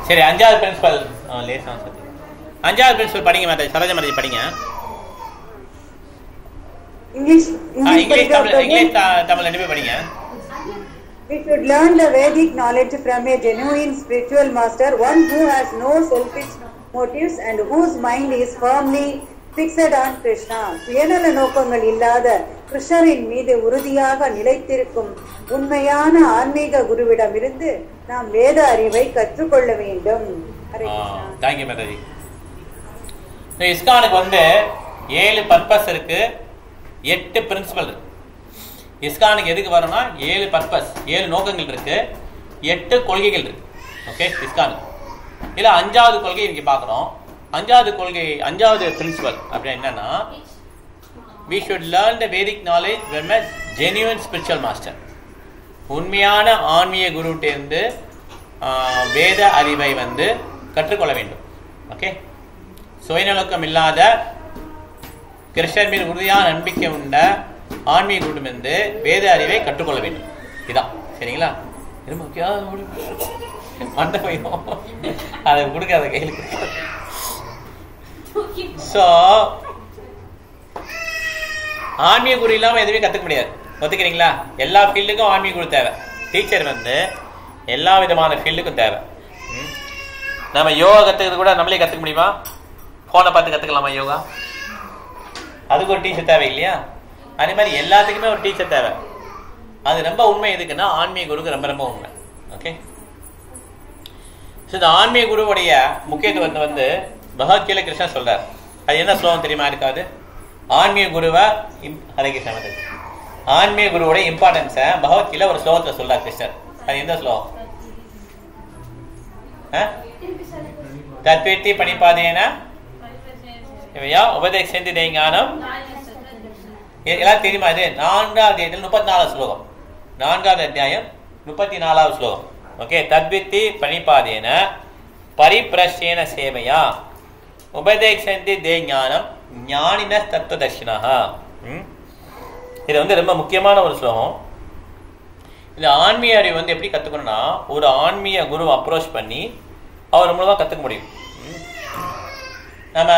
சரி, அஞ்சாவது பிரின்சிபல் அஞ்சாவது பிரின்சிபல் படிங்க மாதாஜி. சரோஜா மாதாஜி படிங்க. இங்கிலீஷ் தமிழ் ரெண்டுமே படிங்க. We should learn the Vedic knowledge from a genuine spiritual master, one who has no selfish motives and whose mind is firmly fixed on Krishna. சுயநல நோக்கங்கள் இல்லாத கிருஷ்ணரின் மீது உறுதியாக நிலைத்திருக்கும் உண்மையான ஆன்மீக குருவிடமிருந்து நாம் வேத அறிவை கற்றுக்கொள்ள வேண்டும். தேங்க்யூ மாதாஜி. இஸ்கானுக்கு வந்து 7 பர்பஸ் இருக்கு, 8 பிரின்சிபல் இருக்கு. இஸ்கானுக்கு எதுக்கு வரணும்னா 7 பர்பஸ், 7 நோக்கங்கள் இருக்கு, 8 கொள்கைகள் இருக்கு. ஓகே, இஸ்கானுக்கு இல்ல 5வது கொள்கை இன்னைக்கு பார்க்குறோம். 5வது கொள்கை, 5வது பிரின்சிபல் அப்படின்னா என்னன்னா, we should learn the Vedic knowledge from a genuine spiritual master. உண்மையான ஆன்மீக குருவிலிருந்து வேத அறிவை வந்து கற்றுக்கொள்ள வேண்டும். ஓகே, சுயநலக்கம் இல்லாத கிருஷ்ணர் மீது உறுதியான நம்பிக்கை உண்ட ஆன்மீக குருவிலிருந்து வேத அறிவை கற்றுக்கொள்ள வேண்டும். இதான் சரிங்களா? மண்டபம் அதை கொடுக்காத கையில். ஸோ ஆன்மீக குரு இல்லாமல் எதுவுமே கற்றுக்க முடியாது. ஒத்துக்கிறீங்களா? எல்லா ஃபீல்டுக்கும் ஆன்மீக குரு தேவை. டீச்சர் வந்து எல்லா விதமான ஃபீல்டுக்கும் தேவை. நம்ம யோகா கற்றுக்கிறது கூட நம்மளே கற்றுக்க முடியுமா? ஃபோனை பார்த்து கற்றுக்கலாமா யோகா? அதுக்கு ஒரு டீச்சர் தேவை இல்லையா? அதே மாதிரி எல்லாத்துக்குமே ஒரு டீச்சர் தேவை. அது ரொம்ப உண்மை. எதுக்குன்னா ஆன்மீக குருக்கு ரொம்ப ரொம்ப உண்மை. ஓகே, ஸோ இந்த ஆன்மீக குருவுடைய முக்கியத்துவத்தை வந்து பகவத்கீதை கிருஷ்ணன் சொல்றார். அது என்ன ஸ்லோகம் தெரியுமா? இருக்காது. ஆன்மீக குருவை ஹரே கிருஷ்ணா வந்து ஆன்மீக குருவுடைய இம்பார்ட்டன்ஸை பகவத்கீதை ஒரு ஸ்லோகத்தில் சொல்றார் கிருஷ்ணர். அது எந்த ஸ்லோகம்? தத்வேத்தி பணிபாதேன உபதேசந்தி ஞானம். எல்லாம் தெரியுமா? இது 4வது அத்தியாயத்தில் 34வது ஸ்லோகம். 4வது அத்தியாயம் 34வது ஸ்லோகம். ஓகே, தத்வித்தி பணிபாதேன பரிப்ரஷ்யேன சேவையா உபதேசந்தி ஞானம் ஞானின தத்துவதர்ஷினா. இது வந்து ரொம்ப முக்கியமான ஒரு ஸ்லோகம். இந்த ஆன்மீக அறிவு வந்து எப்படி கற்றுக்கணும்னா, ஒரு ஆன்மீக குருவை அப்ரோச் பண்ணி அவர் மூலமாக கற்றுக்க முடியும். நம்ம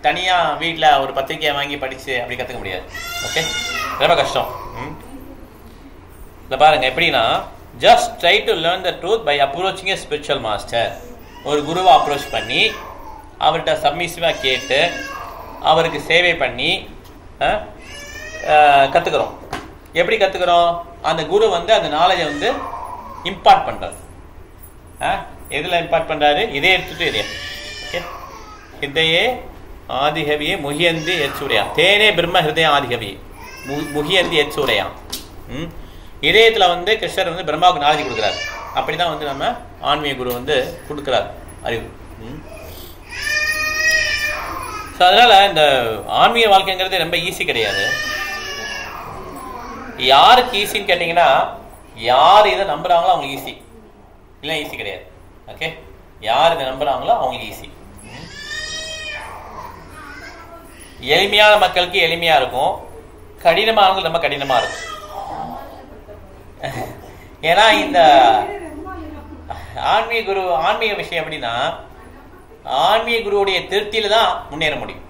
தனியாக வீட்டில் ஒரு பத்திரிக்கையை வாங்கி படித்து அப்படி கற்றுக்க முடியாது. ஓகே, ரொம்ப கஷ்டம். இதை பாருங்கள் எப்படின்னா, just try to learn the truth by approaching a spiritual master. ஒரு குருவை அப்ரோச் பண்ணி அவர்கிட்ட சப்மிசிவாக கேட்டு அவருக்கு சேவை பண்ணி கற்றுக்குறோம். எப்படி கற்றுக்குறோம்? அந்த குரு வந்து அந்த நாலேஜை வந்து இம்பார்ட் பண்ணுறாரு. எதில் இம்பார்ட் பண்ணுறாரு? இதே எடுத்துட்டு இதே. ஓகே, ஹிருதயே ஆதிகவியே முகியந்தி எச்சூரையா தேனே பிரம்ம ஹிருதயம் ஆதிகவி முகியந்தி எச்சூரையா. இதயத்தில் வந்து கிருஷ்ணர் வந்து பிரம்மாவுக்கு நாலேஜ் கொடுக்குறாரு. அப்படி தான் வந்து நம்ம ஆன்மீக குரு வந்து கொடுக்குறாரு அறிவு. ஸோ அதனால் இந்த ஆன்மீக வாழ்க்கைங்கிறது ரொம்ப ஈஸி கிடையாது. யாருக்கு ஈஸின்னு கேட்டிங்கன்னா, யார் இதை நம்புகிறாங்களோ அவங்களுக்கு ஈஸி, இல்லை ஈஸி கிடையாது. ஓகே, யார் இதை நம்புகிறாங்களோ அவங்களுக்கு ஈஸி. எளிமையான மக்களுக்கு எளிமையாக இருக்கும், கடினமானவங்களுக்கு ரொம்ப கடினமாக இருக்கும். ஏன்னா இந்த ஆன்மீக விஷயம் எப்படின்னா, ஆன்மீக குருவுடைய திருப்தியில தான் முன்னேற முடியும்.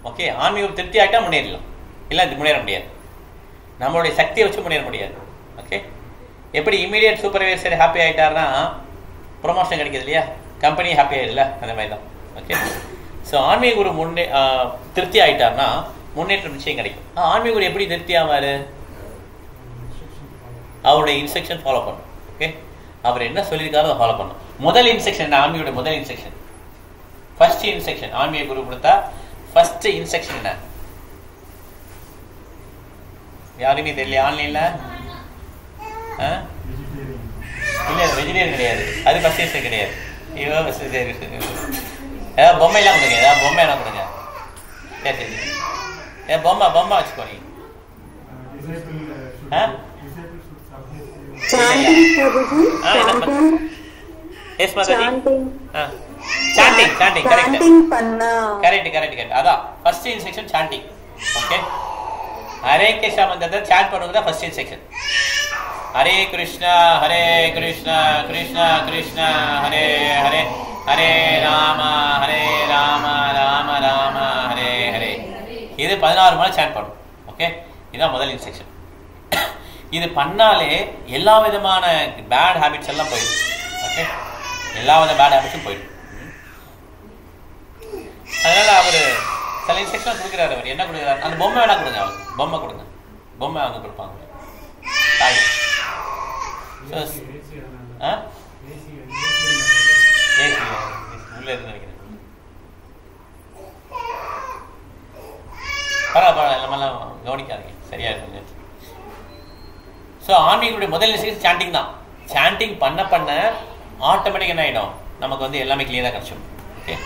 ஓகே, ஆன்மீக திருப்தி ஆகிட்டா முன்னேறலாம், இல்லை அது முன்னேற முடியாது. நம்மளுடைய சக்தியை வச்சு முன்னேற முடியாது. ஓகே, எப்படி இமீடியட் சூப்பர்வைசர் ஹாப்பி ஆகிட்டாருன்னா ப்ரொமோஷன் கிடைக்கிது இல்லையா, கம்பெனி ஹாப்பி ஆகிடல, அந்த மாதிரி தான். ஓகே, ஸோ ஆன்மீக குரு திருப்தி ஆகிட்டார்னா முன்னேற்றம் நிச்சயம் கிடைக்கும். ஆன்மீக குரு எப்படி திருப்தி ஆவார்? அவருடைய இன்ஸ்ட்ரக்ஷன் ஃபாலோ பண்ணும். ஓகே, அவர் என்ன சொல்லியிருக்காரோ அதை ஃபாலோ பண்ணும். முதல் இன்ஸ்ட்ரக்ஷன் ஆன்மீகோட முதல் இன்ஸ்ட்ரக்ஷன், ஃபர்ஸ்ட் இன்ஸ்ட்ரக்ஷன் ஆன்மீக குரு கொடுத்தா ஃபர்ஸ்ட் இன்ஸ்ட்ரக்ஷன் என்ன? யாருமே தெரியல. ஆன்லைன்ல இல்லை, வெஜிடேரியன் கிடையாது, அது ஃபர்ஸ்ட் இன்ஸ்ட்ரக்ஷன் கிடையாது. ஏதாவது பொம்மையெல்லாம் கொடுங்க, ஏதாவது பொம்மை எல்லாம் கொடுங்க. சரி, ஏன் பொம்மை வச்சுக்கோ நீ. அதான் first instruction sanding. Okay, Hare Krishna மந்திரத்தை சாண்ட் பண்ணுங்க, ஃபர்ஸ்ட் இன்ஸ்ட்ரக்ஷன். ஹரே கிருஷ்ணா கிருஷ்ணா கிருஷ்ணா ஹரே ஹரே ஹரே ராம ராம ராம ஹரே ஹரே. இது 16 முறை சாண்ட் பண்ணும். ஓகே, இதுதான் முதல் இன்ஸ்ட்ரக்ஷன். இது பண்ணாலே எல்லா விதமான பேட் ஹேபிட்ஸ் எல்லாம் போயிடும். ஓகே, எல்லா வித பேட் ஹேபிட்ஸும் போயிடும். அதனால அவர் சில இன்ஸ்ட்ரக்ஷன் கொடுக்குறாரு. அவர் என்ன கொடுக்குறாரு? அந்த பொம்மை வேணா கொடுங்க, அவர் பொம்மை கொடுங்க, பொம்மை அவங்க கொடுப்பாங்க. தாய் உள்ள இருந்து நினைக்கிறேன். பரவாயில்ல, நம்மளாம் கவனிக்காதீங்க, சரியா இருக்குங்க. ஸோ ஆன்மீகனுடைய முதல் இன்ஸ்ட்ரக்ஷன் சாண்டிங் தான். சாண்டிங் பண்ண பண்ண ஆட்டோமேட்டிக் என்ன ஆகிடும், நமக்கு வந்து எல்லாமே கிளியராக கிடச்சிடும். ஓகே,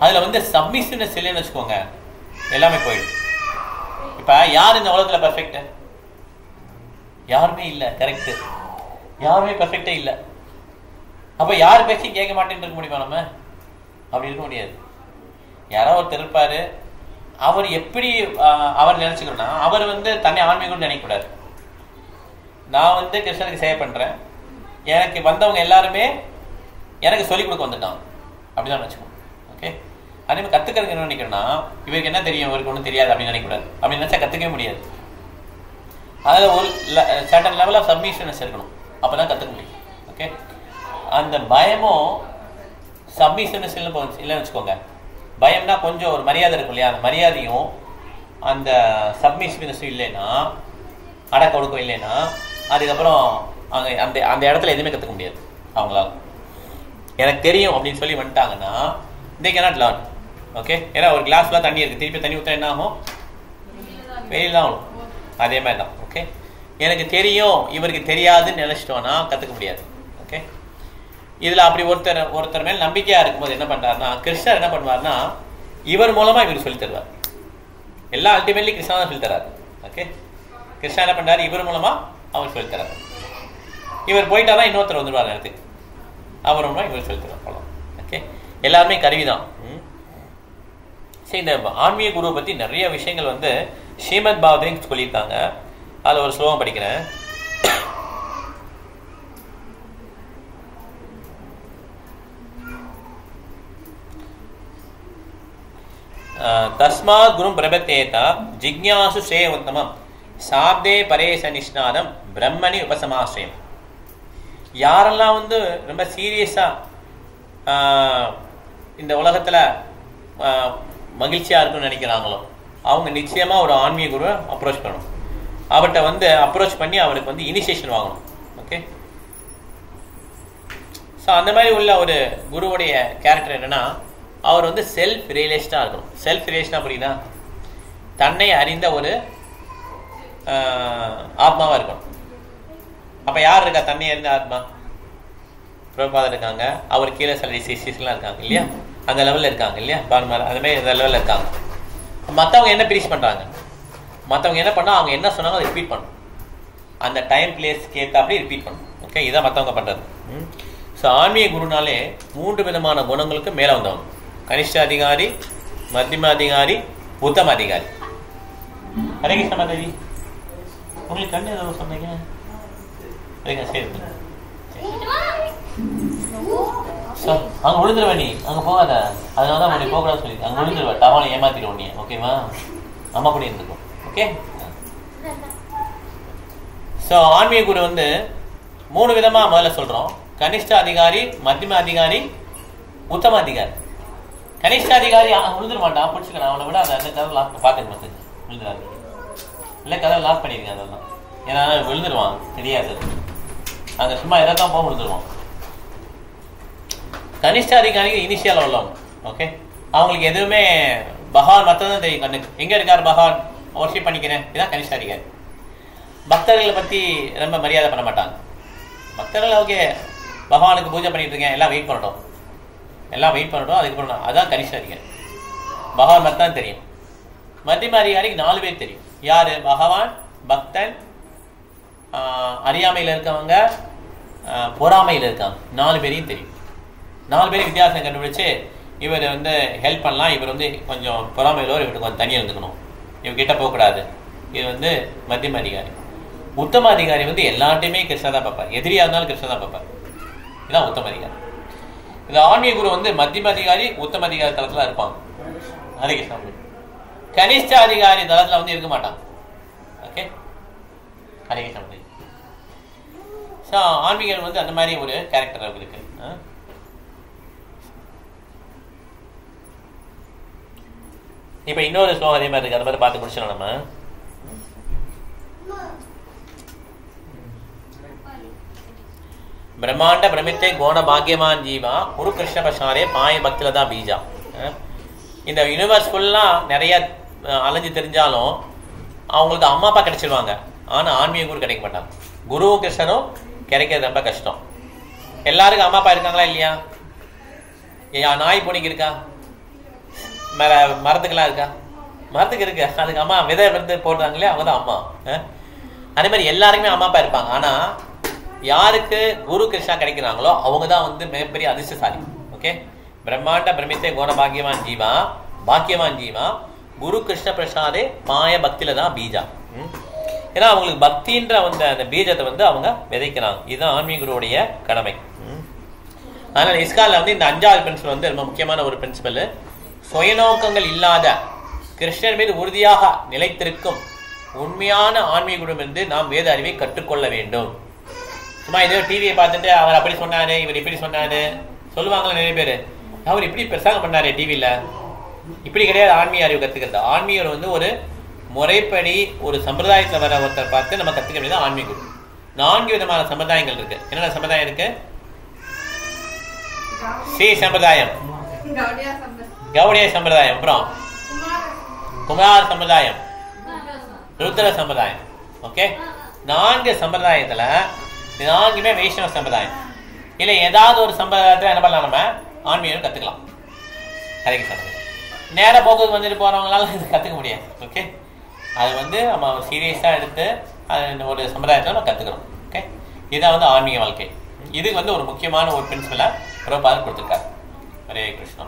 அதில் வந்து சப்மிஷனஸ் இல்லைன்னு வச்சுக்கோங்க, எல்லாமே போயிடும். இப்போ யார் இந்த உலகத்தில் பர்ஃபெக்ட்? யாருமே இல்லை. கரெக்டு, யாருமே பர்ஃபெக்டே இல்லை. அப்போ யார் பேச்சு கேட்க மாட்டேன்னு இருக்க முடியுமா? நம்ம அப்படி இருக்க முடியாது. யாரோ ஒருத்தர் இருப்பார், அவர் எப்படி அவர் நினைச்சுக்கணும்னா, அவர் வந்து தன்னை ஆன்மீகம் நினைக்கக்கூடாது. நான் வந்து கிருஷ்ணனுக்கு சேவை பண்றேன், எனக்கு வந்தவங்க எல்லாருமே எனக்கு சொல்லிக் கொடுக்க வந்துட்டான் அப்படிதான் நினைச்சுக்கணும். ஓகே, அதே மாதிரி கத்துக்கிறதுக்கு என்ன நினைக்கிறேன்னா, இவருக்கு என்ன தெரியும், இவருக்கு ஒன்றும் தெரியாது அப்படின்னு நினைக்கக்கூடாது. அப்படி நினைச்சா கத்துக்கவே முடியாது. அதில் ஒரு சர்டன் லெவல் ஆஃப் சப்மிஷனஸ் இருக்கணும், அப்பதான் கத்துக்க முடியும். ஓகே, அந்த பயமும் சப்மிஷனஸ் இல்லைன்னு வச்சுக்கோங்க. பயம்னா கொஞ்சம் ஒரு மரியாதை இருக்கும் இல்லையா, அந்த மரியாதையும் அந்த சப்மிஷனஸும் இல்லைன்னா, அடக்க ஒடுக்கம் இல்லைன்னா, அதுக்கப்புறம் அங்கே அந்த அந்த இடத்துல எதுவுமே கற்றுக்க முடியாது அவங்களால. எனக்கு தெரியும் அப்படின்னு சொல்லி வந்துட்டாங்கன்னா they cannot learn. ஓகே, ஏன்னா ஒரு கிளாஸ்லாம் தண்ணி இருக்குது, திருப்பி தண்ணி ஊற்ற என்ன ஆகும், வெயில் தான் ஆகும். அதே மாதிரி தான். ஓகே, எனக்கு தெரியும் இவருக்கு தெரியாதுன்னு நினச்சிட்டோன்னா கற்றுக்க முடியாது. ஓகே, இதில் அப்படி ஒருத்தர் மேல் நம்பிக்கையாக இருக்கும்போது என்ன பண்ணுறாருன்னா, கிருஷ்ணர் என்ன பண்ணுவார்னா, இவர் மூலமாக இவர் சொல்லி தருவார். எல்லாம் அல்டிமேட்லி கிருஷ்ணா தான் சொல்லி தராரு. ஓகே, கிருஷ்ணா என்ன பண்ணுறாரு, இவர் மூலமாக அவர் சொல்லி தராரு. இவர் போயிட்டா தான் இன்னொருத்தர் வந்துடுவார் நேரத்துக்கு, அவர் மூலமாக இவர் சொல்லி தருவார். அவ்வளோ. ஓகே, எல்லாருமே கருவி தான். சரி, இந்த ஆன்மீக குருவை பற்றி நிறைய விஷயங்கள் வந்து ஸ்ரீமத் பாகவதம் சொல்லியிருக்காங்க. அதில் ஒரு ஸ்லோகம் படிக்கிறேன். தஸ்மாத் குரும் பிரபத்தேதா ஜிக்ஞாசு ஸ்ரேய உத்தமம் சாப்தே பரேச நிஷ்ணாதம் பிரம்மணி உபசமாஸ்ரயம். யாரெல்லாம் வந்து ரொம்ப சீரியஸாக இந்த உலகத்தில் மகிழ்ச்சியாக இருக்குன்னு நினைக்கிறாங்களோ அவங்க நிச்சயமாக ஒரு ஆன்மீக குருவை அப்ரோச் பண்ணணும். அவர்கிட்ட வந்து அப்ரோச் பண்ணி அவருக்கு வந்து இனிஷியேஷன் வாங்கணும். ஓகே, ஸோ அந்த மாதிரி உள்ள ஒரு குருவுடைய கேரக்டர் என்னென்னா, அவர் வந்து செல்ஃப் ரியலைஸ்டாக இருக்கணும். செல்ஃப் ரியலைஸ்டாக அப்படின்னா தன்னை அறிந்த ஒரு ஆத்மாவாக இருக்கணும். அப்போ யார் இருக்கா தன்னை அறிந்த ஆத்மா? பிரபாதர் இருக்காங்க, அவர் கீழே சில சிஸ்டர்ஸ்லாம் இருக்காங்க இல்லையா, அந்த லெவலில் இருக்காங்க இல்லையா, பால்மார் அந்த மாதிரி அந்த லெவலில் இருக்காங்க. மற்றவங்க என்ன ப்ரீச் பண்ணுறாங்க, மற்றவங்க என்ன பண்ணால் அவங்க என்ன சொன்னாலும் அதை ரிப்பீட் பண்ணணும். அந்த டைம் பிளேஸ்க்கு ஏற்றாப்படி ரிப்பீட் பண்ணணும். ஓகே, இதான் மற்றவங்க பண்ணுறது. ஸோ ஆன்மீக குருனாலே 3 விதமான குணங்களுக்கு மேலே வந்தவங்க: கனிஷ்ட அதிகாரி, மத்தியம அதிகாரி, உத்தம அதிகாரி. ஹரே கிருஷ்ண மாதாஜி, உங்களுக்கு கண்ணு ஏதாவது சொன்னீங்க? சரி, அங்கே விழுந்துருவ, நீ அங்கே போகாத, அதனால தான் உன்னை போகக்கூடாதுன்னு சொல்லி அங்கே விழுந்துருவ, டவாலை ஏமாத்திடுவோம் நீ. ஓகேவா? அம்மா கூட இருந்துக்கும். ஓகே, ஸோ ஆன்மீக குரு வந்து 3 விதமாக முதல்ல சொல்கிறோம்: கனிஷ்ட அதிகாரி, மத்தியம அதிகாரி, உத்தம அதிகாரி. கனிஷ்ட அதிகாரி விழுந்துட மாட்டான், பிடிச்சிக்கிறேன், அவனை விட அந்த கதை லாக் பார்த்துக்க விழுந்துடாது இல்லை, கதை லாக் பண்ணியிருக்கேன். அதெல்லாம் ஏன்னா விழுந்துருவான், தெரியாது, அங்கே சும்மா எதை தான் போக விழுந்துருவான். கனிஷ்ட அதிகாரிக்கு இனிஷியல் உள்ளவங்க. ஓகே, அவங்களுக்கு எதுவுமே பகவான் மற்றதான் தெரியும். கண்ணுக்கு எங்கே இருக்கார் பகவான், ஒர்ஷிப் பண்ணிக்கிறேன், இதுதான் கனிஷ்ட அதிகாரி. பக்தர்களை பற்றி ரொம்ப மரியாதை பண்ண மாட்டாங்க. பக்தர்கள் ஓகே, பகவானுக்கு பூஜை பண்ணிட்டு இருக்கேன், எல்லாம் வெயிட் பண்ணட்டும், அதுக்கப்புறம் அதுதான் கனிஷ்ட அதிகாரி. பகவான் மட்டும் தெரியும். மத்தியம அதிகாரிக்கு 4 பேர் தெரியும். யார்? பகவான், பக்தன், அறியாமையில் இருக்கவங்க, பொறாமையில் இருக்காங்க. 4 பேரையும் தெரியும். 4 பேரும் வித்தியாசம் கண்டுபிடிச்சு இவர் வந்து ஹெல்ப் பண்ணலாம், இவர் வந்து கொஞ்சம் பொறாமையிலோ இவருக்கு கொஞ்சம் தனியாக இருந்துக்கணும், இவர்கிட்ட போகக்கூடாது. இது வந்து மத்தியம அதிகாரி. உத்தம அதிகாரி வந்து எல்லார்ட்டையுமே கிருஷ்ணா தான் பார்ப்பார், எதிரியா இருந்தாலும் கிருஷ்ணா தான் பார்ப்பார். இதுதான் உத்தம அதிகாரி. இந்த ஆன்மீக குரு வந்து மத்தியம அதிகாரி உத்தம அதிகாரி தளத்துல இருப்பாங்க. ஹரே கிருஷ்ணா. கனிஷ்ட அதிகாரி தளத்துல வந்து இருக்க மாட்டாங்க. ஓகே, ஹரே கிருஷ்ணா. ஸோ ஆன்மீகர் வந்து அந்த மாதிரி ஒரு கேரக்டர் அவங்களுக்கு. இப்ப இன்னொரு ஸ்லோகம் அதே மாதிரி இருக்கு, அதை மாதிரி பார்த்து முடிச்சிடலாம் நம்ம. பிரம்மாண்ட பிரமித்தை கோண பாக்கியமான் ஜீவா குரு கிருஷ்ண பசாரே பாய பக்தில தான் பீஜா. இந்த யூனிவர்ஸ் ஃபுல்லா நிறைய அலைஞ்சு தெரிஞ்சாலும் அவங்களுக்கு அம்மா அப்பா கிடைச்சிருவாங்க, ஆனா ஆன்மீக குரு கிடைக்க மாட்டாங்க. குருவும் கிருஷ்ணனும் கிடைக்கிறது ரொம்ப கஷ்டம். எல்லாருக்கும் அம்மா அப்பா இருக்காங்களா இல்லையா? நாய் பூனைக்கு இருக்கா? மரத்துக்கெல்லாம் இருக்கா? மரத்துக்கு இருக்கு, அதுக்கு அம்மா விதை விருந்து போடுறாங்களே அவங்க தான் அம்மா. அதே மாதிரி எல்லாருக்குமே அம்மா அப்பா இருப்பாங்க, ஆனா யாருக்கு குரு கிருஷ்ணா கிடைக்கிறாங்களோ அவங்க தான் வந்து மிகப்பெரிய அதிர்ஷ்டசாலி. ஓகே, பிரம்மாண்ட பிரமித்தை கோண பாக்கியவான் ஜீவா பாக்கியவான் ஜீவா குரு கிருஷ்ண பிரசாதே பாய பக்தியில தான் பீஜா. ஏன்னா அவங்களுக்கு பக்தின்ற அந்த பீஜத்தை வந்து அவங்க விதைக்கிறாங்க. இதுதான் ஆன்மீகருடைய கடமை. அதனால இஸ்கான்ல வந்து இந்த 5வது பிரின்சிபல் வந்து ரொம்ப முக்கியமான ஒரு பிரின்சிபல். சுயநோக்கங்கள் இல்லாத கிருஷ்ணன் மீது உறுதியாக நிலைத்திருக்கும் உண்மையான ஆன்மீகமிருந்து நாம் வேத அறிவை கற்றுக்கொள்ள வேண்டும். சும்மா இதோ டிவியை பார்த்துட்டு அவர் அப்படி சொன்னாரு இவர் இப்படி சொன்னாரு சொல்லுவாங்களா நிறைய பேர். அவர் இப்படி பிரசங்கம் பண்ணாரு டிவியில, இப்படி கிடையாது ஆன்மீக அறிவு கத்துக்கிறது. ஆன்மீகர் வந்து ஒரு முறைப்படி ஒரு சம்பிரதாயத்தில் வர ஒருத்தர் பார்த்து நம்ம கத்துக்க வேண்டியது ஆன்மீகம். 4 விதமான சம்பிரதாயங்கள் இருக்கு. என்னென்ன சம்பிரதாயம் இருக்கு? ஸ்ரீ சம்பிரதாயம், கௌடிய சம்பிரதாயம், அப்புறம் குமார் சம்பிரதாயம், ருத்ர சம்பிரதாயம். ஓகே, 4 சம்பிரதாயத்துல 4மே வைஷ்ணவ சம்பிரதாயம். இல்லை ஏதாவது ஒரு சம்பிரதாயத்தில் என்ன பண்ணலாம், நம்ம ஆன்மீகம் கத்துக்கலாம். ஹரே கிருஷ்ணா. நேர போக்குக்கு வந்துட்டு போறவங்களால இது கத்துக்க முடியாது. ஓகே, அது வந்து நம்ம சீரியஸா எடுத்து அது ஒரு சம்பிரதாயத்தில் நம்ம கத்துக்கிறோம். ஓகே, இதான் வந்து ஆன்மீக வாழ்க்கை. இதுக்கு வந்து ஒரு முக்கியமான ஒரு பிரின்சிபலை பிரபுபாதர் கொடுத்துருக்காரு. ஹரே கிருஷ்ணா.